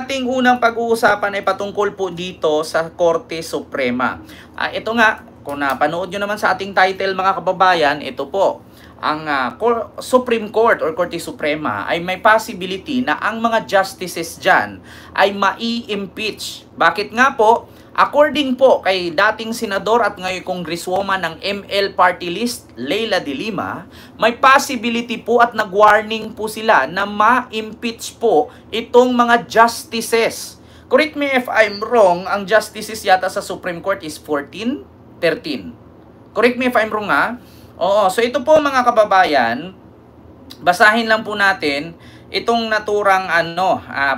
ating unang pag-uusapan ay patungkol po dito sa Korte Suprema. Ito nga, kung napanood nyo naman sa ating title mga kababayan, ito po, ang Supreme Court or Korte Suprema ay may possibility na ang mga justices dyan ay mai-impeach. Bakit nga po? According po kay dating senador at ngayon congresswoman ng ML Party List, Leila de Lima, may possibility po at nag-warning po sila na ma-impeach po itong mga justices. Correct me if I'm wrong, ang justices yata sa Supreme Court is 14, 13. Correct me if I'm wrong ha? Oo, so ito po mga kababayan, basahin lang po natin itong naturang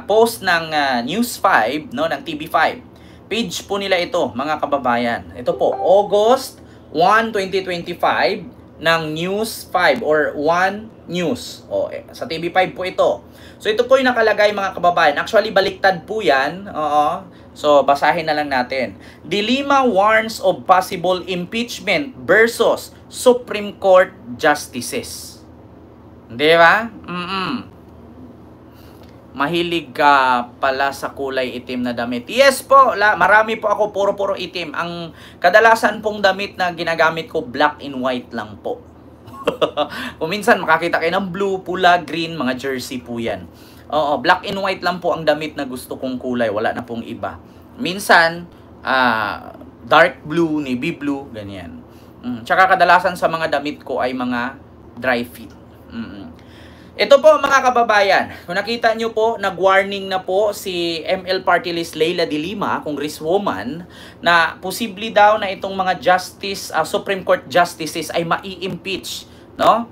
post ng News 5, no, ng TV5. Page po nila ito, mga kababayan. Ito po, August 1, 2025 ng News 5 or 1 News. Sa TV5 po ito. So ito po yung nakalagay mga kababayan. Actually, baliktad po yan. So basahin na lang natin. De Lima warns of possible impeachment versus Supreme Court justices. Di ba? Mahilig ka pala sa kulay itim na damit. Yes po, marami po ako puro itim. Ang kadalasan pong damit na ginagamit ko, black and white lang po. Kung minsan makakita kayo ng blue, pula, green, mga jersey po yan. Black and white lang po ang damit na gusto kong kulay. Wala na pong iba. Minsan, dark blue, navy blue, ganyan. Tsaka kadalasan sa mga damit ko ay mga dry fit. Ito po mga kababayan, kung nakita nyo po, nag-warning na po si ML Party List Leila de Lima, congresswoman, na posible daw na itong mga Supreme Court justices ay mai-impeach. No?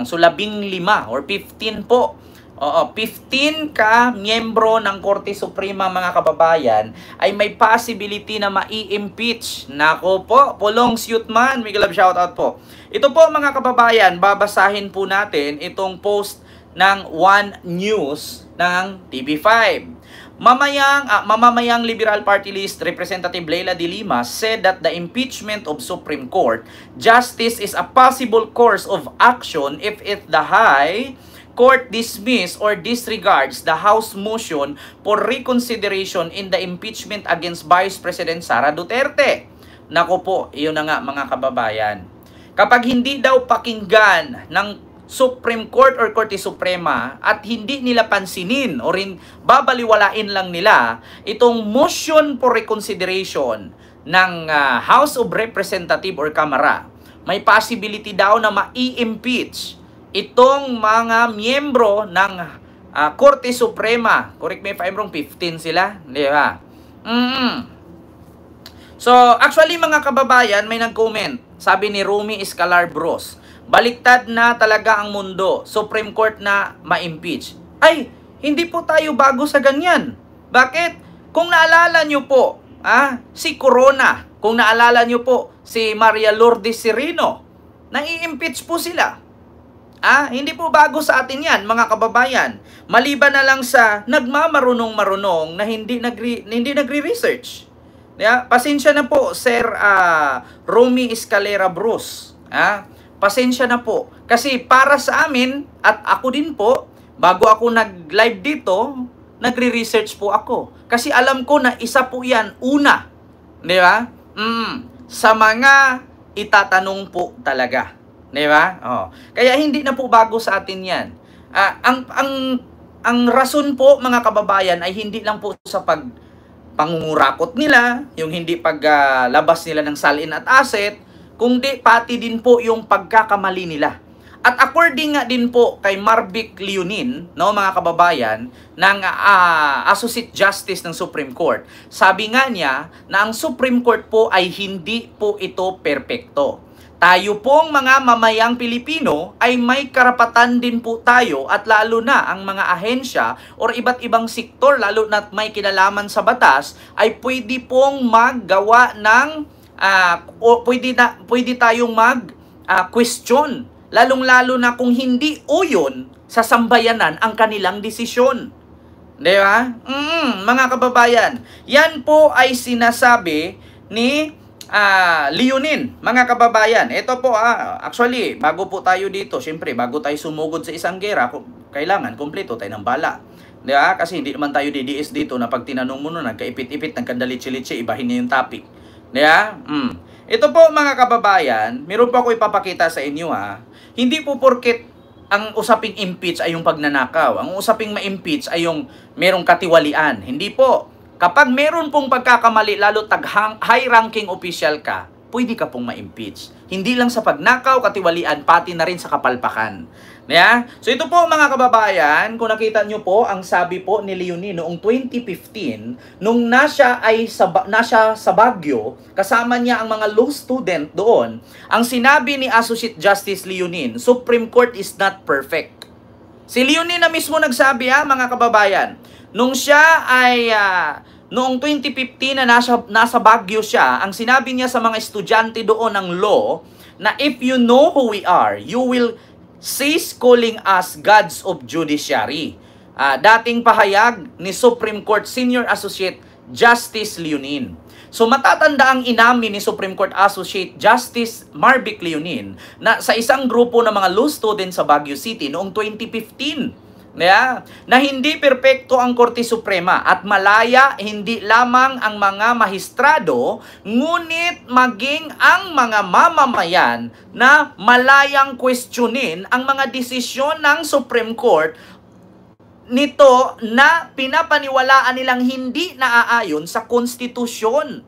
So 15 or 15 po. 15 ka miyembro ng Korte Suprema mga kababayan ay may possibility na mai-impeach. Nako po, Pulong Siyutman, may love shoutout po. Ito po mga kababayan, babasahin po natin itong post ng One News ng TV5. Mamamayang Liberal Party List Representative Leila de Lima said that the impeachment of Supreme Court justice is a possible course of action if the High Court dismiss or disregards the House motion for reconsideration in the impeachment against Vice President Sara Duterte. Nako po, iyon na nga mga kababayan. Kapag hindi daw pakinggan ng Supreme Court or Korte Suprema at hindi nila pansinin o rin babaliwalain lang nila itong motion for reconsideration ng House of Representative or Kamara, may possibility daw na mai-impeach itong mga miyembro ng Korte Suprema. Correct me if I'm wrong, 15 sila, di ba? So, actually mga kababayan, may nag-comment. Sabi ni Rumi Escalar Bros, baliktad na talaga ang mundo. Supreme Court na ma-impeach. Ay, hindi po tayo bago sa ganyan. Bakit? Kung naalala nyo po, si Corona, kung naalala nyo po, si Maria Lourdes Sereno, nai-impeach po sila. Hindi po bago sa atin yan, mga kababayan. Maliban na lang sa nagmamarunong-marunong na hindi nagre-research. Pasensya na po, Sir Romy Escalera Bruce. Pasensya na po. Kasi para sa amin, at ako din po, bago ako nag-live dito, nagre-research po ako. Kasi alam ko na isa po yan, una. Di ba? Sa mga itatanong po talaga. Di ba? Kaya hindi na po bago sa atin yan. Ang rason po, mga kababayan, ay hindi lang po sa pangungurakot nila, yung hindi paglabas nila ng salin at asset, kundi pati din po yung pagkakamali nila. At according nga din po kay Marvic Leonin, no, mga kababayan, ng Associate Justice ng Supreme Court, sabi nga niya na ang Supreme Court po ay hindi po ito perpekto. Tayo pong mga mamayang Pilipino ay may karapatan din po tayo at lalo na ang mga ahensya or iba't ibang sektor lalo na may kinalaman sa batas ay pwede pong maggawa ng pwede tayong mag-question, lalong-lalo na kung hindi uyon sa sambayanan ang kanilang desisyon. Di ba? Mga kababayan, yan po ay sinasabi ni Leonin, mga kababayan. Ito po, actually, bago po tayo dito, syempre, bago tayo sumugod sa isang gera, kailangan kumpleto tayo ng bala. Di ba? Kasi hindi naman tayo DDS dito na pag tinanong mo nun, nagkaipit-ipit, nagkandalitsi-litsi, ibahin niya yung topic. Di ba? Ito po mga kababayan, meron po ako ipapakita sa inyo ha. Hindi po porket ang usaping impeach ay yung pagnanakaw. Ang usaping ma-impeach ay yung merong katiwalian. Hindi po. Kapag meron pong pagkakamali, lalo high-ranking official ka, pwede ka pong ma-impeach. Hindi lang sa pagnakaw, katiwalian, pati na rin sa kapalpakan. Yeah? So ito po mga kababayan, kung nakita nyo po, ang sabi po ni Leonie noong 2015, nung nasa sa Baguio, kasama niya ang mga law student doon, ang sinabi ni Associate Justice Leonie, Supreme Court is not perfect. Si Leonie na mismo nagsabi mga kababayan, nung siya ay noong 2015 na nasa Baguio siya, ang sinabi niya sa mga estudyante doon ng law, na if you know who we are, you will cease calling us gods of judiciary. Dating pahayag ni Supreme Court Senior Associate Justice Leonie. So matatanda ang inamin ni Supreme Court Associate Justice Marvic Leonie na sa isang grupo ng mga law students sa Baguio City noong 2015. Na hindi perpekto ang Korte Suprema at malaya hindi lamang ang mga mahistrado, ngunit maging ang mga mamamayan na malayang questionin ang mga desisyon ng Supreme Court nito na pinapaniwalaan nilang hindi naaayon sa konstitusyon.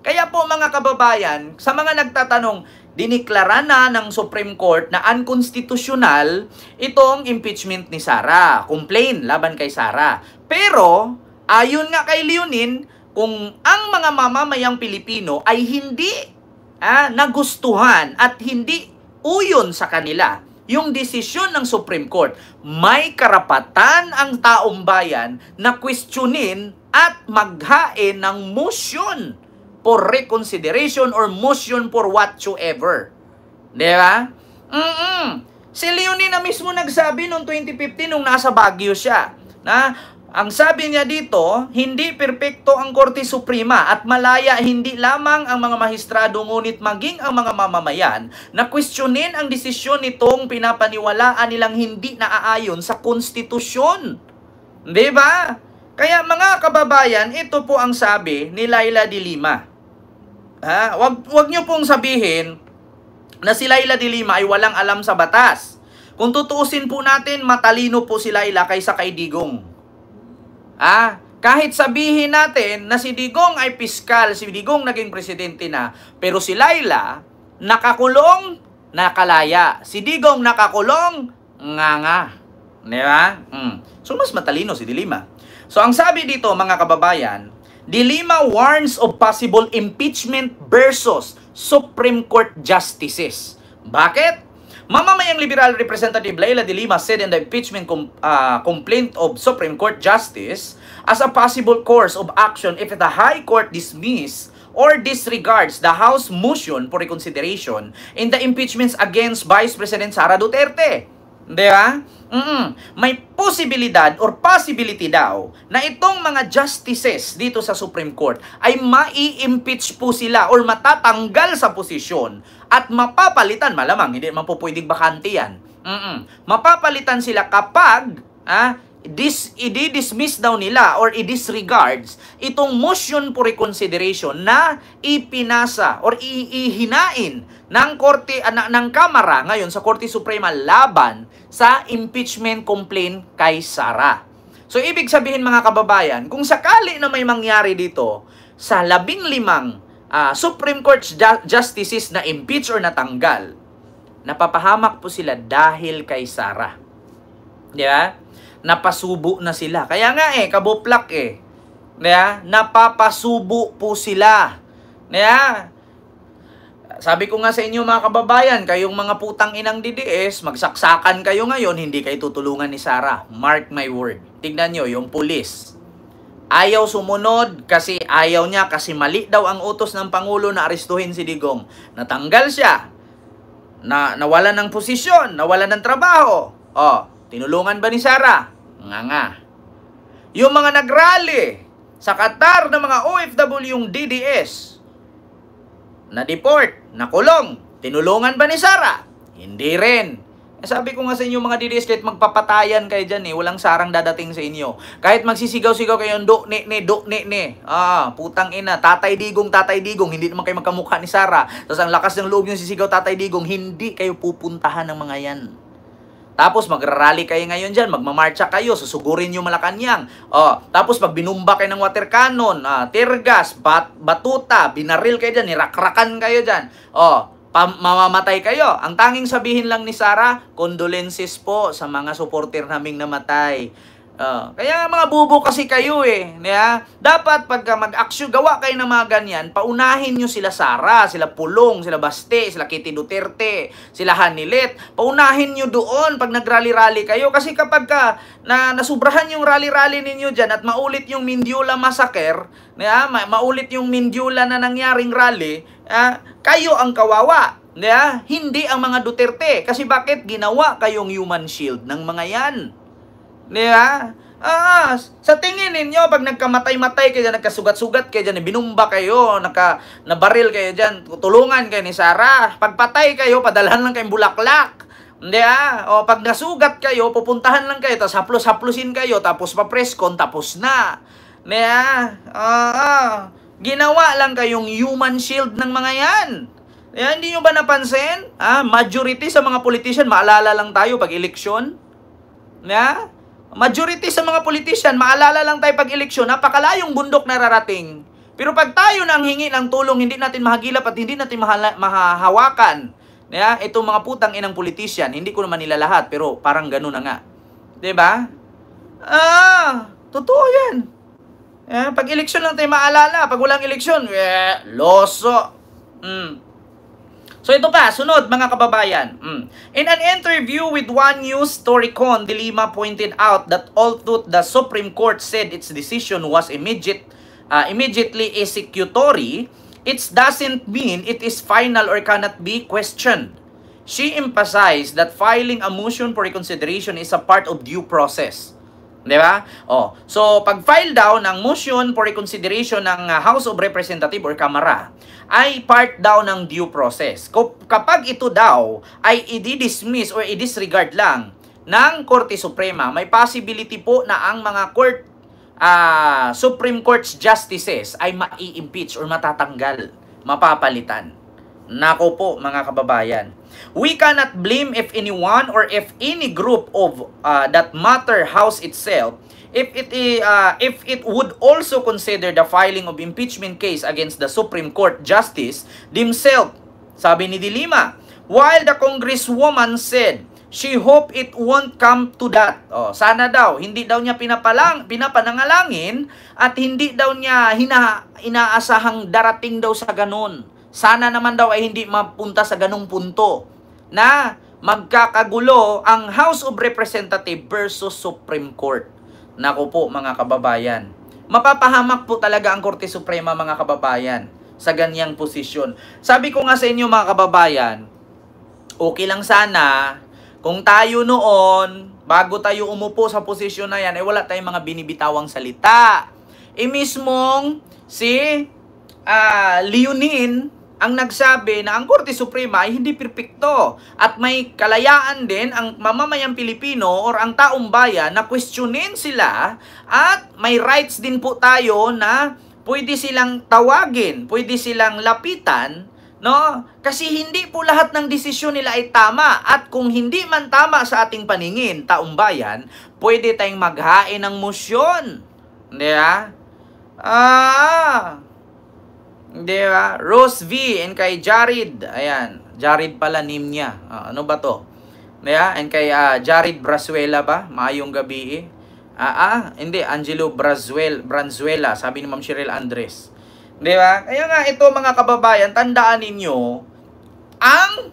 Kaya po mga kababayan, sa mga nagtatanong, diniklara na ng Supreme Court na unconstitutional itong impeachment ni Sara. Complaint laban kay Sara. Pero, ayon nga kay Leonie, kung ang mga mamamayang Pilipino ay hindi nagustuhan at hindi uyon sa kanila yung desisyon ng Supreme Court, may karapatan ang taong bayan na questionin at maghain ng motion for reconsideration or motion for whatsoever. Di ba? Si Leonie na mismo nagsabi noong 2015 nung nasa Baguio siya. Ang sabi niya dito, hindi perpekto ang Korte Suprema at malaya hindi lamang ang mga mahistrado ngunit maging ang mga mamamayan na questionin ang desisyon nitong pinapaniwalaan nilang hindi naaayon sa konstitusyon. Di ba? Kaya mga kababayan, ito po ang sabi ni Laila de Lima. Wag nyo pong sabihin na si Laila de Lima ay walang alam sa batas. Kung tutuusin po natin, matalino po si Laila kaysa kay Digong. Kahit sabihin natin na si Digong ay piskal, si Digong naging presidente na, pero si Laila nakakulong, nakalaya. Si Digong nakakulong, nga. Di ba? So mas matalino si de Lima. So ang sabi dito mga kababayan, De Lima warns of possible impeachment versus Supreme Court justices. Bakit? Mamamayang Liberal Representative Laila de Lima said in the impeachment complaint of Supreme Court Justice as a possible course of action if the High Court dismiss or disregards the House motion for reconsideration in the impeachments against Vice President Sara Duterte. Di ba? May posibilidad or possibility daw na itong mga justices dito sa Supreme Court ay mai-impeach po sila or matatanggal sa posisyon at mapapalitan, malamang hindi naman po pwedeng bakante yan. Mapapalitan sila kapag i-dismiss daw nila or i-disregards itong motion for reconsideration na ipinasa or ihinain ng korte ng Kamara ngayon sa Korte Suprema laban sa impeachment complaint kay Sara. So ibig sabihin mga kababayan, kung sakali na may mangyari dito sa 15 Supreme Court justices na impeach or natanggal, napapahamak po sila dahil kay Sara. Di ba? Napasubo na sila. Kaya nga kabuplak Diba? Napapasubo po sila. Diba? Sabi ko nga sa inyo mga kababayan, kayong mga putang inang DDS, magsaksakan kayo ngayon, hindi kayo tutulungan ni Sara. Mark my word. Tignan nyo, yung pulis. Ayaw sumunod kasi ayaw niya, kasi mali daw ang utos ng Pangulo na arestuhin si Digong. Natanggal siya. Nawalan ng posisyon, nawalan ng trabaho. Tinulungan ba ni Sara? Nga. Yung mga nagrally sa Qatar ng mga OFW yung DDS, na-deport, nakulong, tinulungan ba ni Sara? Hindi rin. Sabi ko nga sa inyo mga DDS, kahit magpapatayan kayo dyan walang sarang dadating sa inyo. Kahit magsisigaw-sigaw kayo, do, ne. Putang ina, tatay digong, hindi naman kayo magkamukha ni Sara. Tapos ang lakas ng loob yung sisigaw, tatay digong, hindi kayo pupuntahan ng mga yan. Tapos magrarally kayo ngayon dyan, magmamarcha kayo, susugurin yung Malacanang. Tapos pag binumba kayo ng water cannon, tear gas, batuta, binaril kayo dyan, nirakrakan kayo dyan. Mamamatay kayo. Ang tanging sabihin lang ni Sara, condolences po sa mga supporter naming namatay. Kaya mga bubo kasi kayo Dapat pagka mag-aksyon, gawa kayo ng mga ganyan, paunahin nyo sila Sara, sila Pulong, sila Baste, sila Kitty Duterte, sila Hanilet. Paunahin nyo doon pag nag-rally-rally kayo. Kasi kapag nasubrahan yung rally-rally ninyo dyan at maulit yung Mindiola massacre, maulit yung Mindiola na nangyaring rally, kayo ang kawawa. Hindi ang mga Duterte. Kasi bakit? Ginawa kayong human shield ng mga yan. Sa tingin ninyo, pag nagkamatay-matay kayo dyan, nagkasugat-sugat kayo dyan, binumba kayo, nabaril kayo dyan, tulungan kayo ni Sara. Pagpatay kayo, padalhan lang kayong bulaklak. Pag nasugat kayo, pupuntahan lang kayo, tapos haplos-haplosin kayo, tapos pa-preskon, tapos na. Ginawa lang kayong human shield ng mga yan. Hindi nyo ba napansin? Majority sa mga politician, maalala lang tayo pag eleksyon. Majority sa mga politician, maalala lang tayo pag eleksyon, napakalayong bundok nararating. Pero pag tayo nang hingi ng tulong, hindi natin mahagilap at hindi natin mahahawakan. Itong mga putang inang politician, hindi ko naman nila lahat, pero parang gano'n na nga. Diba? Totoo yan. Pag eleksyon lang tayo maalala, pag walang eleksyon, loso. So ito pa, sunod mga kababayan. In an interview with One News, Toricon de Lima pointed out that although the Supreme Court said its decision was immediately executory, it doesn't mean it is final or cannot be questioned. She emphasized that filing a motion for reconsideration is a part of due process. Diba? So pag-file daw ng motion for reconsideration ng House of Representatives or Kamara ay part daw ng due process. Kapag ito daw ay i-dismiss or i-disregard lang ng Korte Suprema, may possibility po na ang mga Supreme Court's justices ay ma-impeach or matatanggal, mapapalitan. Nako po mga kababayan. We cannot blame if anyone or if any group of that matter house itself if it would also consider the filing of impeachment case against the Supreme Court justice themselves, sabi ni De Lima. While the congresswoman said she hope it won't come to that. Sana daw, hindi daw niya pinapanangalangin at hindi daw niya inaasahang darating daw sa ganun. Sana naman daw ay hindi mapunta sa ganung punto na magkakagulo ang House of Representatives versus Supreme Court. Naku po mga kababayan. Mapapahamak po talaga ang Korte Suprema mga kababayan sa ganyang posisyon. Sabi ko nga sa inyo mga kababayan, okay lang sana kung tayo noon, bago tayo umupo sa posisyon na yan, wala tayong mga binibitawang salita. Mismong si Leonin ang nagsabi na ang Korte Suprema ay hindi perpekto at may kalayaan din ang mamamayang Pilipino or ang taong bayan na questionin sila at may rights din po tayo na pwede silang tawagin, pwede silang lapitan, no? Kasi hindi po lahat ng desisyon nila ay tama at kung hindi man tama sa ating paningin, taong bayan, pwede tayong maghain ng motion. Di ba? Di ba? Rose V and kay Jared. Ayan. Jared pala name niya. Ano ba to? Di ba? And kay Jared Brazuela ba? Maayong gabi hindi. Angelo Branzuela. Sabi ni Ma'am Cheryl Andres. Di ba? Kaya nga ito mga kababayan, tandaan ninyo, ang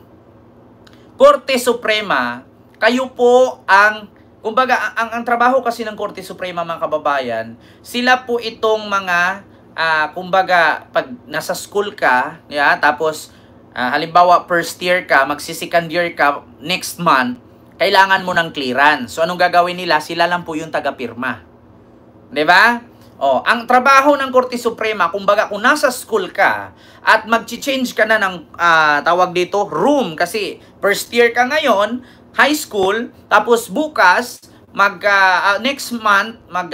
Korte Suprema, kayo po ang, kumbaga, ang trabaho kasi ng Korte Suprema mga kababayan, sila po itong mga kumbaga, pag nasa school ka, tapos halimbawa first year ka, magsi-second year ka next month, kailangan mo ng clearance. So anong gagawin nila? Sila lang po yung taga-pirma. 'Di ba? Ang trabaho ng Korte Suprema, kumbaga kung nasa school ka at mag-change ka na ng tawag dito, room kasi first year ka ngayon, high school, tapos bukas, next month, mag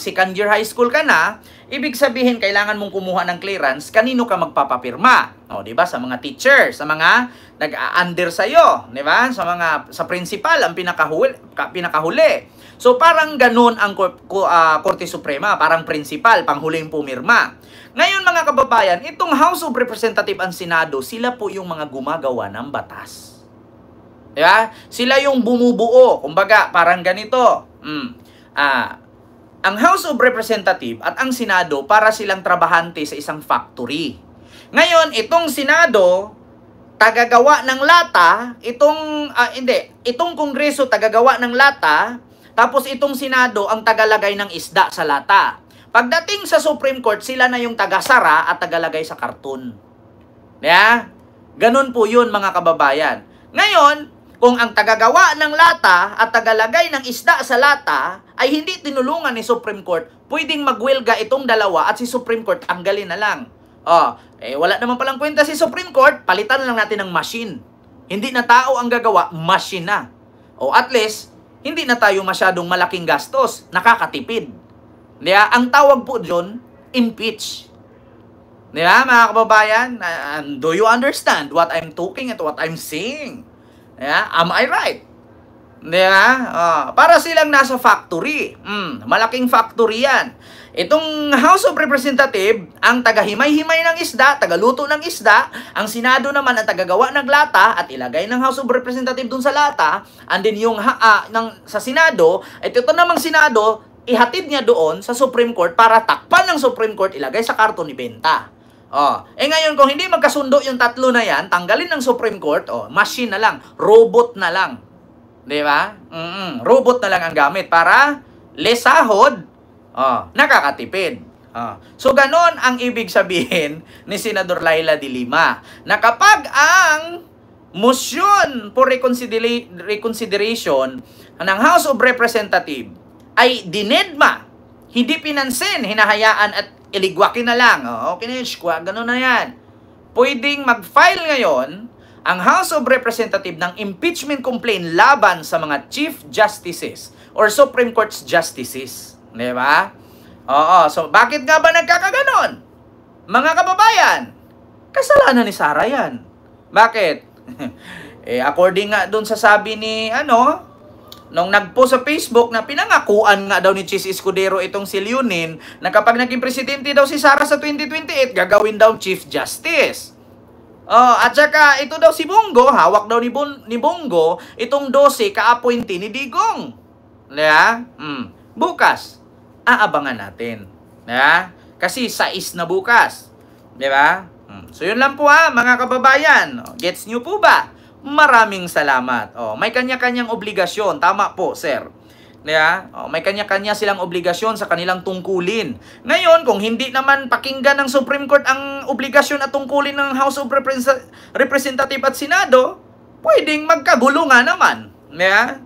second year high school ka na, ibig sabihin, kailangan mong kumuha ng clearance, kanino ka magpapapirma? O, di ba? Sa mga teacher, sa mga nag-under sa'yo, di ba? Sa principal, ang pinakahuli. So, parang ganun ang Korte Suprema, parang principal, panghuling pumirma. Ngayon, mga kababayan, itong House of Representatives and Senado, sila po yung mga gumagawa ng batas. Diba? Sila yung bumubuo. Kumbaga, parang ganito. Ang House of Representatives at ang Senado, para silang trabahante sa isang factory. Ngayon, itong Senado, tagagawa ng lata, itong Kongreso tagagawa ng lata, tapos itong Senado ang tagalagay ng isda sa lata. Pagdating sa Supreme Court, sila na yung tagasara at tagalagay sa karton. Yeah? Ganun po yun, mga kababayan. Ngayon, kung ang tagagawa ng lata at tagalagay ng isda sa lata ay hindi tinulungan ni Supreme Court, pwedeng magwelga itong dalawa at si Supreme Court tanggalin na lang. Wala naman palang kwenta si Supreme Court, palitan lang natin ng machine. Hindi na tao ang gagawa, machine na. O at least, hindi na tayo masyadong malaking gastos, nakakatipid. Diba? Ang tawag po dyan, impeach. Diba, mga kababayan? Do you understand what I'm talking and what I'm saying? Yeah? Am I right? Diba? Para silang nasa factory. Malaking factory yan. Itong House of Representatives, ang tagahimay-himay ng isda, tagaluto ng isda, ang Senado naman ang tagagawa ng lata at ilagay ng House of Representatives dun sa lata, and then yung sa Senado, ito namang Senado, ihatid niya doon sa Supreme Court para takpan ng Supreme Court, ilagay sa karton, ibenta. Ngayon, kung hindi magkasundo yung tatlo na yan, tanggalin ng Supreme Court, machine na lang, robot na lang. Di ba? Robot na lang ang gamit para lesahod, nakakatipid. So, ganon ang ibig sabihin ni Senador Laila de Lima, na kapag ang motion for reconsideration ng House of Representatives ay dinedma, hindi pinansin, hinahayaan at iligwakin na lang. Okay na yun, ganun na yan. Pwedeng mag-file ngayon ang House of Representatives ng impeachment complaint laban sa mga Chief Justices or Supreme Court's Justices. Di ba? So bakit nga ba nagkakaganon? Mga kababayan, kasalanan ni Sara yan. Bakit? According nga dun sa sabi ni, nung nagpost sa Facebook na pinangakuan nga daw ni Chis Escudero itong si Leonin na kapag naging presidente daw si Sara sa 2028, gagawin daw Chief Justice. At saka ito daw si Bongo, hawak daw ni Bongo, itong 12 ka-appointee ni Digong. Yeah? Bukas, aabangan natin. Yeah? Kasi 6 na bukas. Diba? So yun lang po mga kababayan. Gets nyo po ba? Maraming salamat. May kanya-kanyang obligasyon. Tama po, sir. Yeah? May kanya-kanya silang obligasyon sa kanilang tungkulin. Ngayon, kung hindi naman pakinggan ng Supreme Court ang obligasyon at tungkulin ng House of Representatives at Senado, pwedeng magkagulo nga naman. Yeah?